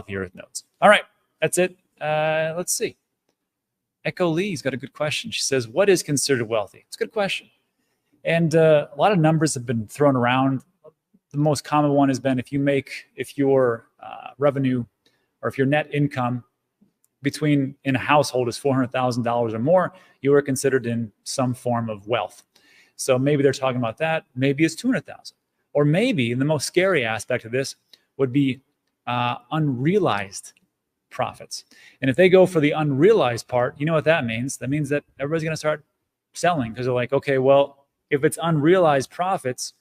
the earth notes. All right, that's it. Let's see. Echo Lee's got a good question. She says, what is considered wealthy? It's a good question. And a lot of numbers have been thrown around. The most common one has been if your revenue or if your net income in a household is $400,000 or more, you are considered in some form of wealth. So maybe they're talking about that. Maybe it's 200,000. Or maybe, and the most scary aspect of this would be unrealized profits. And if they go for the unrealized part, you know what that means? That means that everybody's going to start selling because they're like, okay, well, if it's unrealized profits,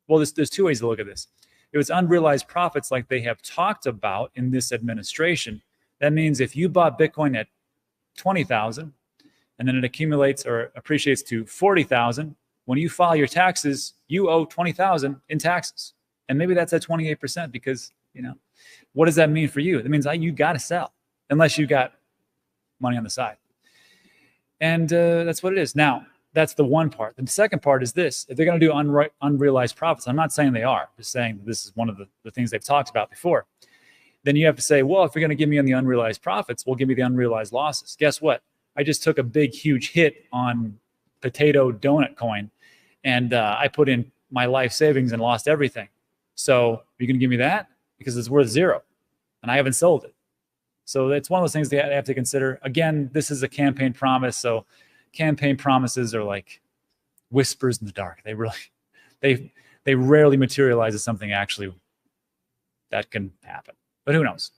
well, there's two ways to look at this. If it's unrealized profits like they have talked about in this administration, that means if you bought Bitcoin at 20,000 and then it accumulates or appreciates to 40,000, when you file your taxes, you owe 20,000 in taxes. And maybe that's at 28% because, what does that mean for you? That means you got to sell unless you got money on the side. And that's what it is. Now, that's the one part. The second part is this. If they're going to do unrealized profits, I'm not saying they are. I'm just saying this is one of the things they've talked about before. Then you have to say, well, if you're going to give me on the unrealized profits, we'll give me the unrealized losses. Guess what? I just took a big, huge hit on potato donut coin, and I put in my life savings and lost everything. So you're going to give me that? Because it's worth zero, and I haven't sold it. So it's one of those things they have to consider. Again, this is a campaign promise, so campaign promises are like whispers in the dark. They rarely materialize as something actually that can happen. But who knows?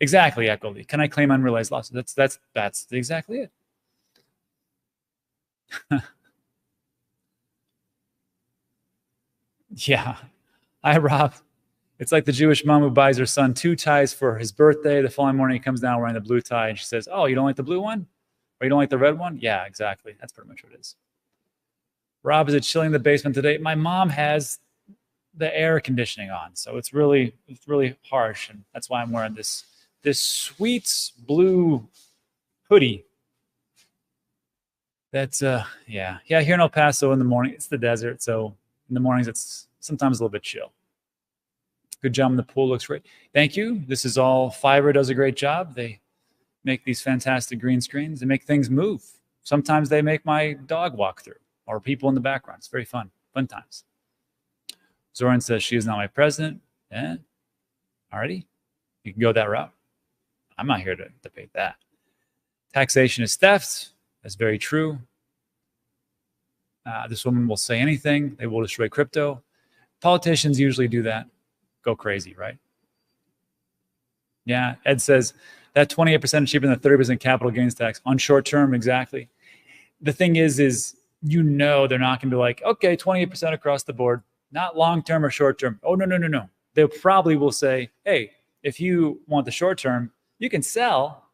Exactly, Echo Lee. Can I claim unrealized losses? That's exactly it. Yeah. Hi, Rob. It's like the Jewish mom who buys her son 2 ties for his birthday. The following morning, he comes down wearing the blue tie, and she says, oh, you don't like the blue one? Or you don't like the red one? Yeah, exactly. That's pretty much what it is. Rob, is it chilling in the basement today? My mom has the air conditioning on, so it's really harsh, and that's why I'm wearing this sweet blue hoodie. That's yeah, here in El Paso in the morning, it's the desert, so in the mornings it's sometimes a little bit chill. Good job in the pool, looks great. Thank you. This is all Fiverr does a great job. They make these fantastic green screens and make things move. Sometimes they make my dog walk through or people in the background. It's very fun times. Zoran says she is not my president. Yeah, alrighty. You can go that route. I'm not here to debate that. Taxation is theft. That's very true. This woman will say anything. They will destroy crypto. Politicians usually do that. Go crazy, right? Yeah, Ed says that 28% is cheaper than the 30% capital gains tax on short term. Exactly. The thing is they're not going to be like, okay, 28% across the board, not long term or short term. Oh, no. They probably will say, hey, if you want the short term, you can sell,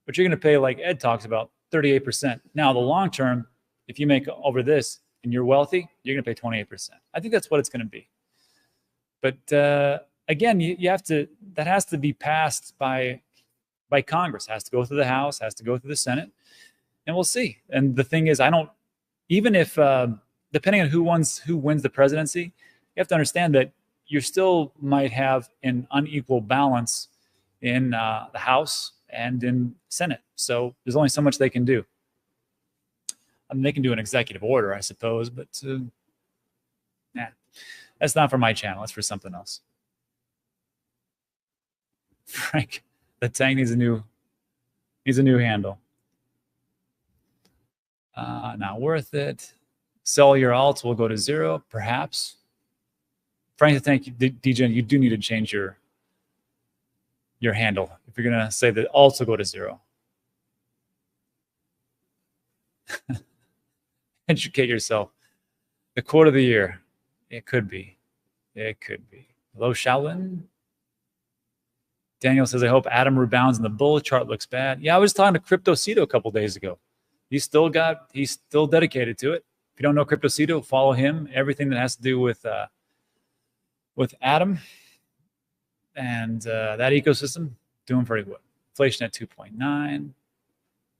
but you're going to pay, like Ed talks about, 38%. Now, the long term, if you make over this and you're wealthy, you're going to pay 28%. I think that's what it's going to be. But again, you have to. That has to be passed by Congress. Has to go through the House. Has to go through the Senate, and we'll see. And the thing is, even if depending on who wins the presidency, you have to understand that you still might have an unequal balance in the House and in Senate. So there's only so much they can do. I mean, they can do an executive order, I suppose, but that's not for my channel. That's for something else. Frank, the tank needs a new handle. Not worth it. Sell your alts will go to zero, perhaps. Frank, thank you, DJ. You do need to change your handle if you're gonna say that alts will go to zero. Educate yourself. The quote of the year. It could be. Hello, Shaolin. Daniel says, I hope Adam rebounds and the bull chart looks bad. Yeah, I was talking to CryptoCito a couple days ago. He's still dedicated to it. If you don't know CryptoCito, follow him. Everything that has to do with Adam and that ecosystem, doing very well. Inflation at 2.9.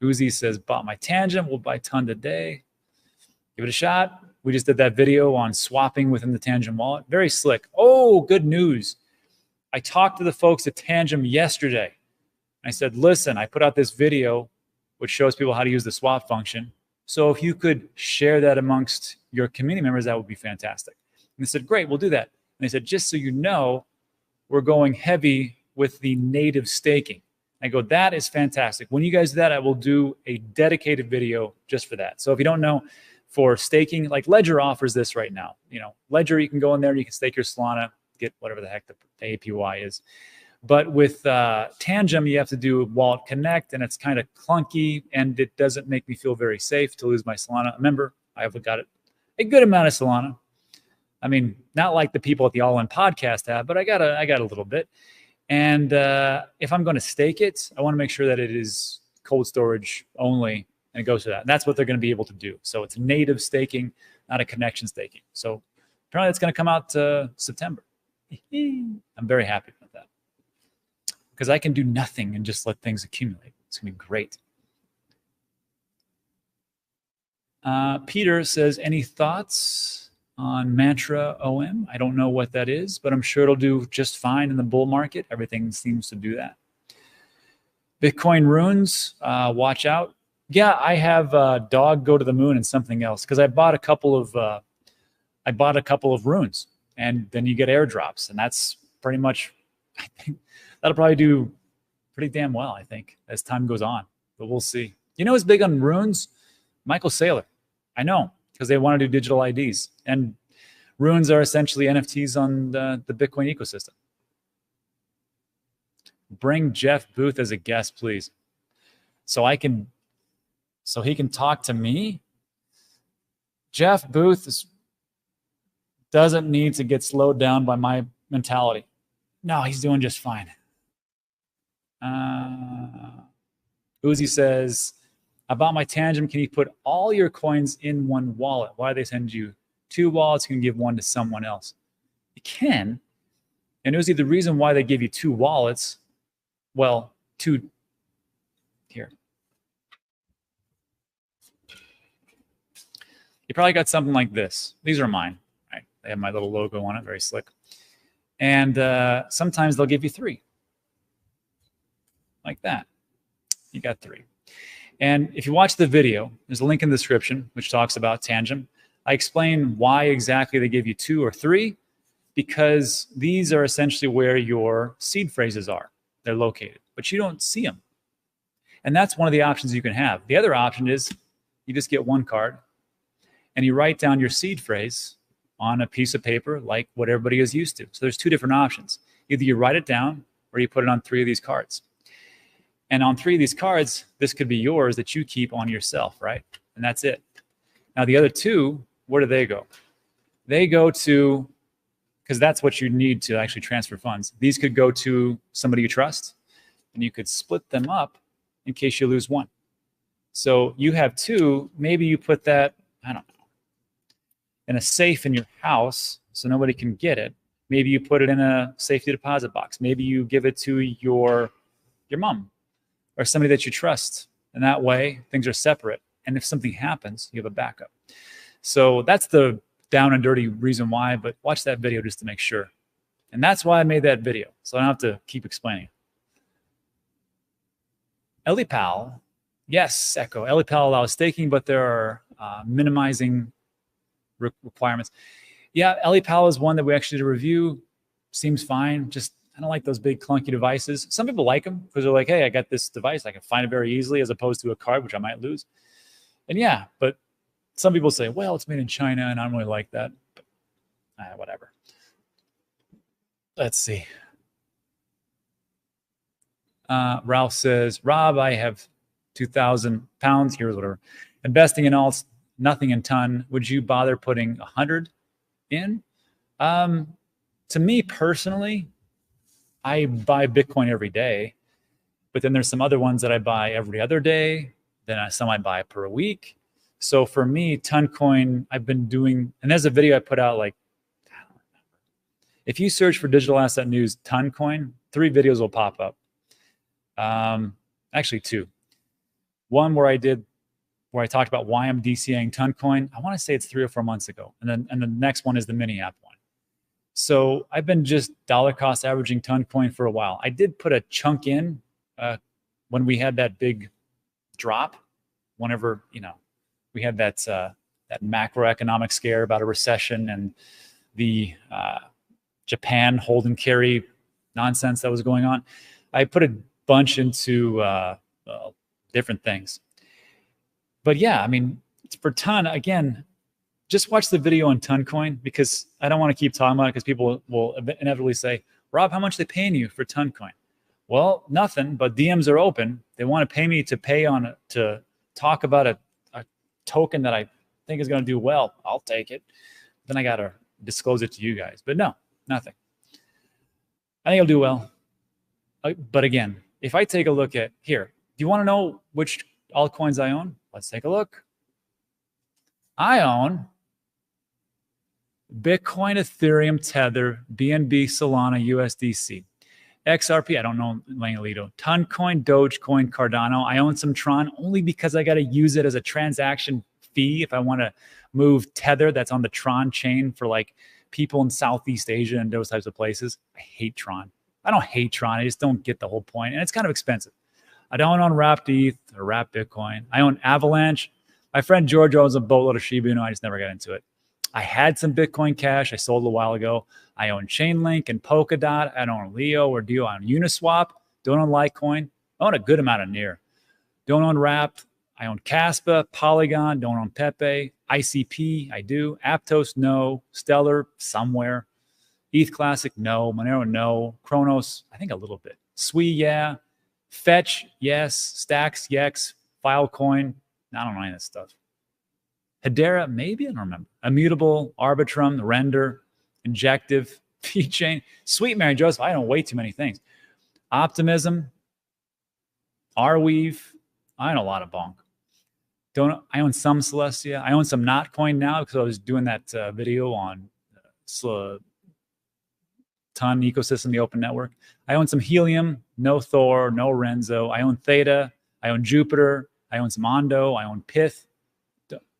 Uzi says, bought my tangent. We'll buy ton today. Give it a shot. We just did that video on swapping within the Tangent wallet. Very slick. Oh, good news. I talked to the folks at Tangem yesterday. I said, listen, I put out this video which shows people how to use the swap function. So if you could share that amongst your community members, that would be fantastic. And they said, great, we'll do that. And they said, just so you know, we're going heavy with the native staking. I go, that is fantastic. When you guys do that, I will do a dedicated video just for that. So if you don't know, for staking, like Ledger offers this right now. You know, Ledger, you can go in there and you can stake your Solana, get whatever the heck the APY is. But with Tangem, you have to do Wallet Connect, and it's kind of clunky, and it doesn't make me feel very safe to lose my Solana. Remember, I've got a good amount of Solana. I mean, not like the people at the All In podcast have, but I got a little bit. And if I'm going to stake it, I want to make sure that it is cold storage only, and it goes to that. And that's what they're going to be able to do. So it's native staking, not a connection staking. So apparently it's going to come out September. I'm very happy about that, because I can do nothing and just let things accumulate. It's going to be great. Peter says, any thoughts on Mantra OM? I don't know what that is, but I'm sure it'll do just fine in the bull market. Everything seems to do that. Bitcoin runes, watch out. Yeah, I have Dog Go to the Moon and something else, because I bought a couple of runes, and then you get airdrops, and that's pretty much, I think that'll probably do pretty damn well, I think, as time goes on. But we'll see. You know who's big on runes? Michael Saylor. I know, because they want to do digital IDs. And runes are essentially NFTs on the Bitcoin ecosystem. Bring Jeff Booth as a guest, please. So he can talk to me. Jeff Booth doesn't need to get slowed down by my mentality. No, he's doing just fine. Uzi says, about my Tangem, can you put all your coins in one wallet? Why do they send you two wallets? You can give one to someone else. You can. And Uzi, the reason why they give you two wallets, well, two here. You probably got something like this. These are mine, right? They have my little logo on it, very slick. And sometimes they'll give you three, like that. You got three. And if you watch the video, there's a link in the description which talks about Tangem. I explain why exactly they give you two or three, because these are essentially where your seed phrases are. They're located, but you don't see them. And that's one of the options you can have. The other option is you just get one card and you write down your seed phrase on a piece of paper, like what everybody is used to. So there's two different options. Either you write it down or you put it on three of these cards. And on three of these cards, this could be yours that you keep on yourself, right? And that's it. Now the other two, where do they go? They go to, because that's what you need to actually transfer funds. These could go to somebody you trust, and you could split them up in case you lose one. So you have two, maybe you put that, I don't know, in a safe in your house so nobody can get it. Maybe you put it in a safety deposit box. Maybe you give it to your mom or somebody that you trust. And that way things are separate. And if something happens, you have a backup. So that's the down and dirty reason why, but watch that video just to make sure. And that's why I made that video, so I don't have to keep explaining. EliPal, yes, Echo. EliPal allows staking, but there are minimizing requirements. Yeah, EliPal is one that we actually did a review. Seems fine. Just, I don't like those big clunky devices. Some people like them because they're like, hey, I got this device. I can find it very easily as opposed to a card, which I might lose. And yeah, but some people say, well, it's made in China, and I don't really like that. But, whatever. Let's see. Ralph says, Rob, I have 2,000 pounds. Here's whatever. Investing in alts, nothing in ton. Would you bother putting 100 in? To me personally, I buy Bitcoin every day, but then there's some other ones that I buy every other day. Then some I buy per week. So for me, Toncoin, I've been doing, and there's a video I put out like, I don't remember. If you search for digital asset news, Toncoin, 3 videos will pop up. Actually 2. One where I talked about why I'm DCAing Toncoin. I want to say it's 3 or 4 months ago. And then the next one is the mini app one. So I've been just dollar cost averaging ton coin for a while. I did put a chunk in when we had that big drop, whenever, we had that macroeconomic scare about a recession and the Japan hold and carry nonsense that was going on. I put a bunch into different things. But yeah, I mean, for ton, again, just watch the video on Toncoin, because I don't want to keep talking about it, because people will inevitably say, Rob, how much are they paying you for Toncoin? Well, nothing, but DMs are open. They want to pay me to talk about a token that I think is going to do well. I'll take it. Then I got to disclose it to you guys. But no, nothing. I think it'll do well. But again, if I take a look at here, do you want to know which altcoins I own? Let's take a look. I own Bitcoin, Ethereum, Tether, BNB, Solana, USDC, XRP. I don't know Langolito. Toncoin, Dogecoin, Cardano. I own some Tron only because I got to use it as a transaction fee if I want to move Tether that's on the Tron chain for like people in Southeast Asia and those types of places. I hate Tron. I don't hate Tron. I just don't get the whole point. And it's kind of expensive. I don't own Wrapped ETH or Wrapped Bitcoin. I own Avalanche. My friend George owns a boatload of Shiba Inu. I just never got into it. I had some Bitcoin Cash. I sold a while ago. I own Chainlink and Polkadot. I don't own Leo or Dio. I own Uniswap. Don't own Litecoin. I own a good amount of Near. Don't own Wrapped. I own Caspa, Polygon. Don't own Pepe. ICP, I do. Aptos, no. Stellar, somewhere. ETH Classic, no. Monero, no. Chronos, I think a little bit. Sui, yeah. Fetch, yes. Stacks, yes. Filecoin, I don't know any of this stuff. Hedera, maybe, I don't remember. Immutable, Arbitrum, Render, Injective, VeChain, Sweet Mary Joseph. I own way too many things. Optimism, Arweave. I own a lot of bonk. I own some Celestia. I own some Notcoin now because I was doing that video on Ton ecosystem, the open network. I own some Helium, no Thor, no Renzo. I own Theta. I own Jupiter. I own some Ondo. I own Pith.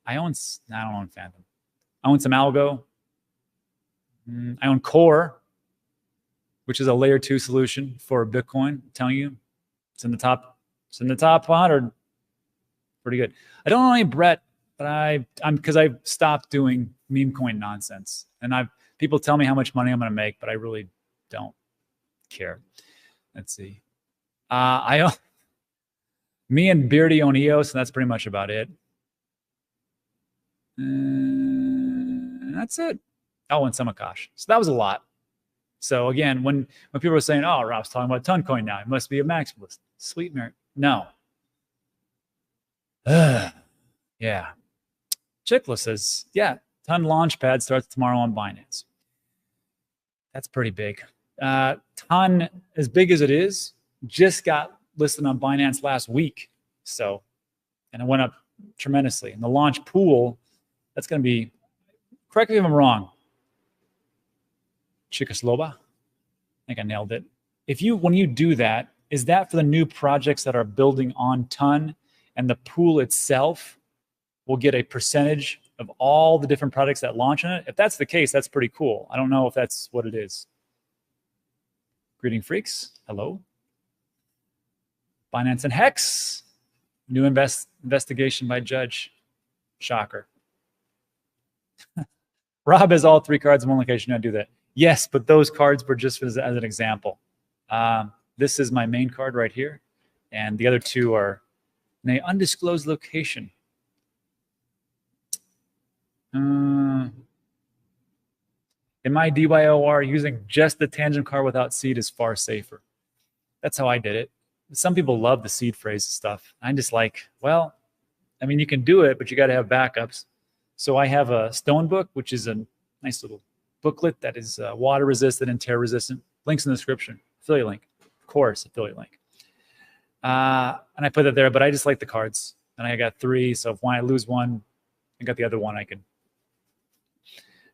I don't own Phantom. I own some Algo. I own Core, which is a layer 2 solution for Bitcoin. I'm telling you, it's in the top 100. Pretty good. I don't own any Brett, but I'm because I've stopped doing meme coin nonsense. And people tell me how much money I'm going to make, but I really don't care. Let's see. Me and Beardy own EOS, and that's pretty much about it. That's it. Oh, and Samakash. So that was a lot. So again, when people are saying, "Oh, Rob's talking about Toncoin now, it must be a maximalist." Sweet Mary, no. Yeah. Chicla says, "Yeah, Ton Launchpad starts tomorrow on Binance." That's pretty big. Ton, as big as it is, just got listed on Binance last week. So, and it went up tremendously. And the launch pool, that's going to be, correct me if I'm wrong, Chickaslova, I think I nailed it. When you do that, is that for the new projects that are building on Ton, and the pool itself will get a percentage of all the different products that launch in it? If that's the case, that's pretty cool. I don't know if that's what it is. Greeting freaks, hello. Binance and Hex, new investigation by judge. Shocker. Rob has all 3 cards in one location. Don't do that. Yes, but those cards were just as an example. This is my main card right here, and the other 2 are in an undisclosed location. In my DYOR, using just the tangent card without seed is far safer. That's how I did it. Some people love the seed phrase stuff. I'm just like, well, I mean, you can do it, but you got to have backups. So I have a Stone Book, which is a nice little booklet that is water resistant and tear resistant. Links in the description. Affiliate link. Of course, affiliate link. And I put it there, but I just like the cards. And I got 3, so if when I lose one, I got the other one, I could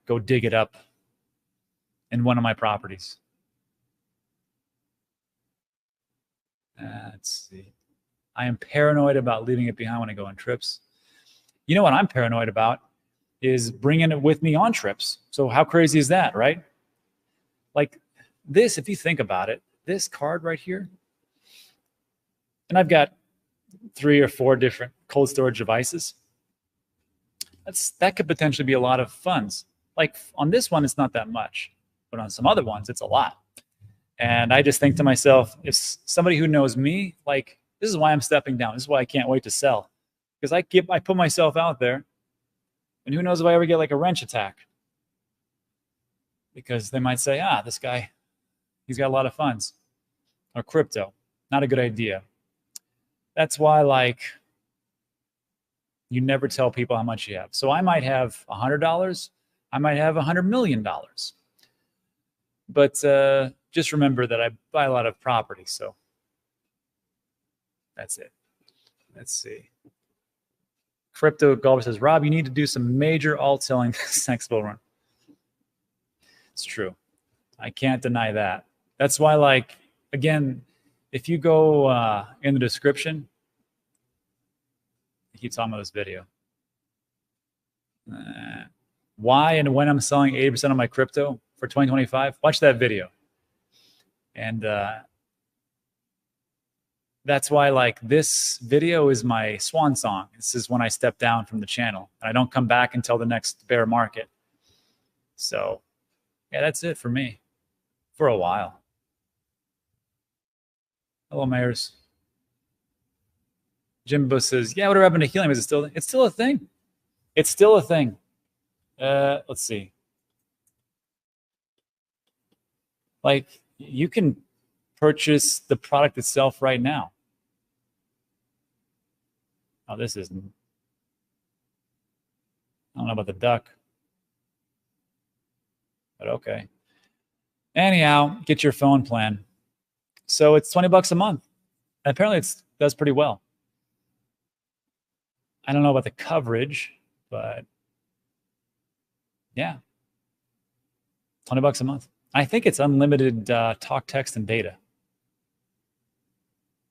go dig it up in one of my properties. Let's see. I am paranoid about leaving it behind when I go on trips. You know what I'm paranoid about is bringing it with me on trips. So how crazy is that, right? Like this, if you think about it, this card right here, and I've got 3 or 4 different cold storage devices. That could potentially be a lot of funds. Like on this one, it's not that much, but on some other ones, it's a lot. And I just think to myself, if somebody who knows me, like this is why I'm stepping down. This is why I can't wait to sell, because I put myself out there, and who knows if I ever get like a wrench attack, because they might say, this guy, he's got a lot of funds, or crypto, not a good idea. That's why, like, you never tell people how much you have. So I might have $100. I might have $100 million. But just remember that I buy a lot of property. So that's it. Let's see. Crypto Golfer says, Rob, you need to do some major alt selling this next bull run. It's true. I can't deny that. That's why, like, again, if you go in the description, I keep talking about this video. Why and when I'm selling 80% of my crypto for 2025, watch that video. And that's why, like, this video is my swan song. This is when I step down from the channel, and I don't come back until the next bear market. So, yeah, that's it for me for a while. Hello, Mayors. Jimbo says, yeah, whatever happened to helium? Is it still? It's still a thing. It's still a thing. Let's see. Like, you can purchase the product itself right now. Oh, this isn't. I don't know about the duck, but okay. Anyhow, get your phone plan. So it's $20 a month. And apparently it does pretty well. I don't know about the coverage, but yeah, $20 a month. I think it's unlimited talk, text, and data.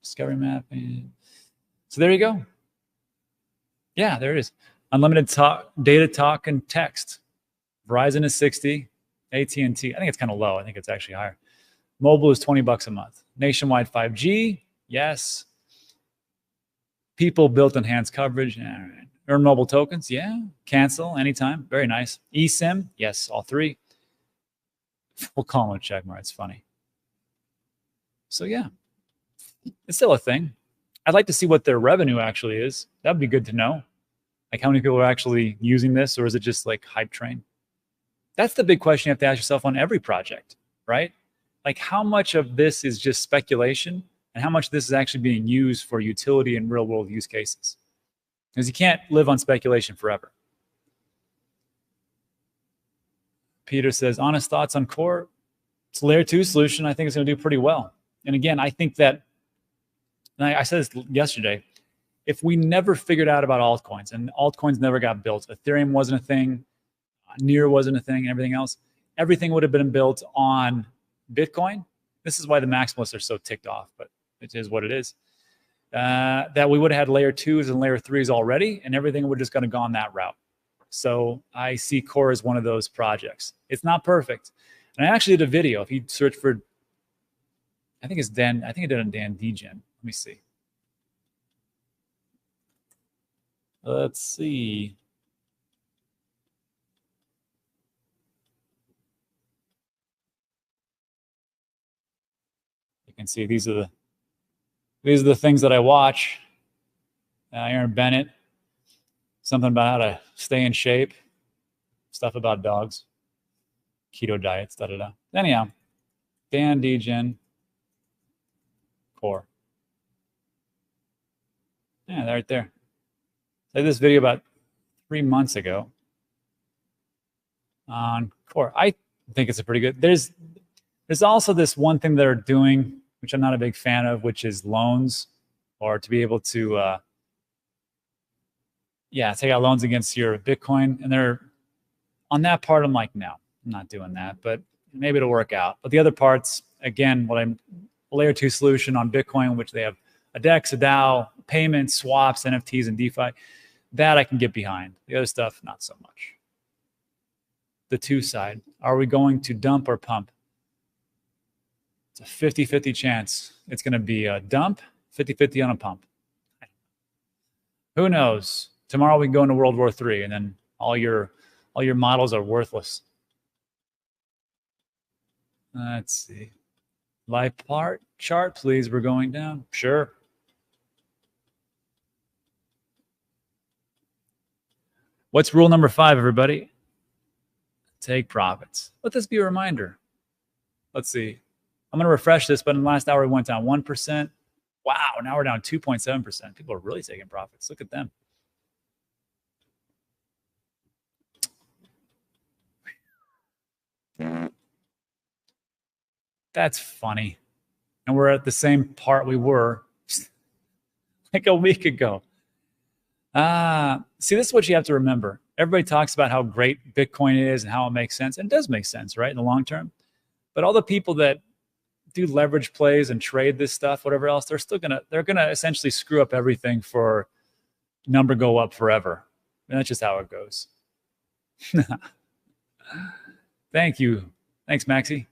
Discovery mapping. So there you go. Yeah, there it is. Unlimited talk, data, talk, and text. Verizon is 60. AT&T, I think it's kind of low. I think it's actually higher. Mobile is $20 a month. Nationwide 5G, yes. People built enhanced coverage. All right. Earn mobile tokens, yeah. Cancel anytime, very nice. eSIM, yes, all 3. We'll call them a check mark. It's funny. So yeah, it's still a thing. I'd like to see what their revenue actually is. That'd be good to know. Like how many people are actually using this, or is it just like hype train? That's the big question you have to ask yourself on every project, right? Like how much of this is just speculation and how much of this is actually being used for utility and real world use cases? Because you can't live on speculation forever. Peter says, honest thoughts on core. It's a layer 2 solution. I think it's going to do pretty well. And again, I think that, and I said this yesterday, if we never figured out about altcoins and altcoins never got built, Ethereum wasn't a thing, Near wasn't a thing, and everything else, everything would have been built on Bitcoin. This is why the maximalists are so ticked off, but it is what it is. That we would have had layer 2s and layer 3s already, and everything would just going to gone that route. So I see Core as one of those projects. It's not perfect. And I actually did a video. If you search for, I think it's Dan, I think I did on Dan Degen. Let me see. Let's see. You can see these are the things that I watch. Aaron Bennett, something about how to stay in shape, stuff about dogs, keto diets, da-da-da. Anyhow, Dan Degen, Core. Yeah, right there. I did this video about 3 months ago on Core. I think it's a pretty good. There's also this one thing they're doing, which I'm not a big fan of, which is loans, or to be able to take out loans against your Bitcoin. And they're on that part, I'm like, no, I'm not doing that, but maybe it'll work out. But the other parts, again, a layer 2 solution on Bitcoin, which they have a DEX, a DAO, payments, swaps, NFTs, and DeFi, that I can get behind. The other stuff, not so much. The 2 side, are we going to dump or pump? It's a 50-50 chance it's going to be a dump, 50-50 on a pump. Who knows? Tomorrow we can go into World War III, and then all your models are worthless. Let's see. Life part chart, please. We're going down. Sure. What's rule number 5, everybody? Take profits. Let this be a reminder. Let's see. I'm going to refresh this, but in the last hour, we went down 1%. Wow, now we're down 2.7%. People are really taking profits. Look at them. That's funny. And we're at the same part we were like a week ago. See, this is what you have to remember. Everybody talks about how great Bitcoin is and how it makes sense. And it does make sense, right, in the long term. But all the people that do leverage plays and trade this stuff, whatever else, they're gonna essentially screw up everything for number go up forever. And that's just how it goes. Thank you. Thanks, Maxie.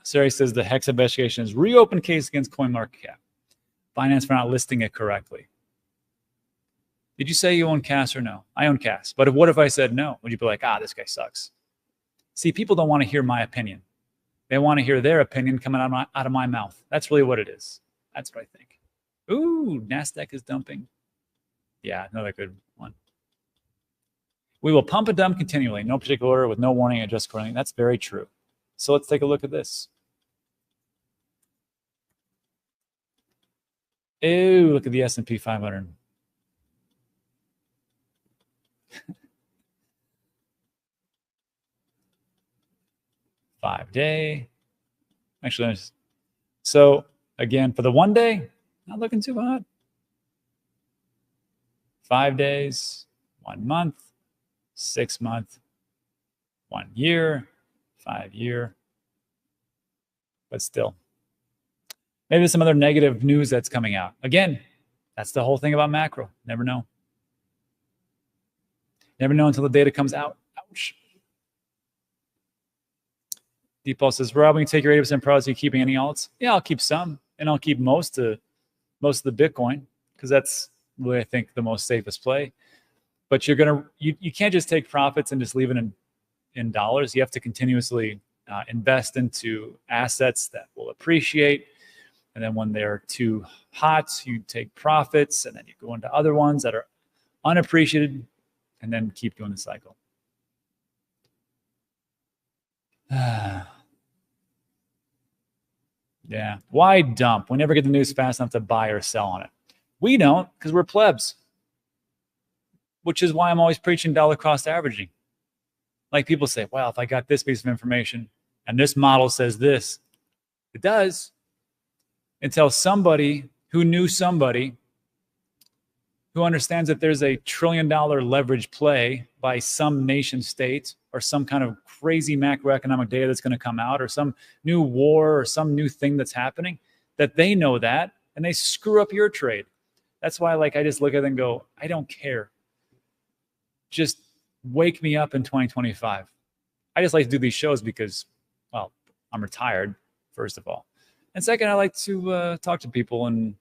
Sari says the Hex investigation is reopened case against CoinMarketCap. Finance for not listing it correctly. Did you say you own CAS or no? I own CAS. But what if I said no? Would you be like, this guy sucks? See, people don't want to hear my opinion. They want to hear their opinion coming out of my mouth. That's really what it is. That's what I think. Ooh, NASDAQ is dumping. Yeah, another good one. We will pump and dump continually, no particular order, with no warning, adjust accordingly. That's very true. So let's take a look at this. Ooh, look at the S&P 500. Five-day. Actually, so again, for the 1 day, not looking too hot. 5 days, 1 month, 6 month, 1 year, 5 year. But still, maybe there's some other negative news that's coming out. Again, that's the whole thing about macro. Never know. Never know until the data comes out. Ouch. Deepal says, Rob, when you take your 80% profits, are you keeping any alts? Yeah, I'll keep some, and I'll keep most of the Bitcoin, because that's really, I think, the most safest play. But you can't just take profits and just leave it in dollars. You have to continuously invest into assets that will appreciate. And then when they're too hot, you take profits, and then you go into other ones that are unappreciated, and then keep doing the cycle. Yeah. Why dump? We never get the news fast enough to buy or sell on it. We don't, because we're plebs. Which is why I'm always preaching dollar cost averaging. Like people say, well, if I got this piece of information and this model says this, it does. Until somebody who knew somebody who understands that there's a $1 trillion leverage play by some nation state, or some kind of crazy macroeconomic data that's going to come out, or some new war, or some new thing that's happening, that they know that, and they screw up your trade. That's why, I just look at it and go, I don't care. Just wake me up in 2025. I just like to do these shows because, well, I'm retired, first of all. And second, I like to talk to people and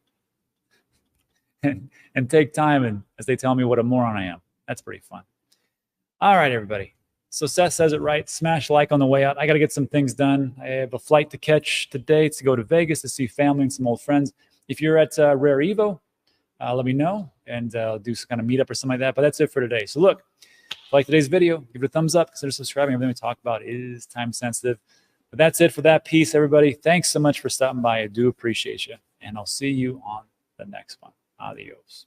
take time, and as they tell me what a moron I am. That's pretty fun. All right, everybody. So Seth says it right. Smash like on the way out. I got to get some things done. I have a flight to catch today to go to Vegas to see family and some old friends. If you're at Rare Evo, let me know, and I'll do some kind of meetup or something like that. But that's it for today. So look, if you like today's video, give it a thumbs up. Consider subscribing. Everything we talk about is time sensitive. But that's it for that piece, everybody. Thanks so much for stopping by. I do appreciate you. And I'll see you on the next one. Adios.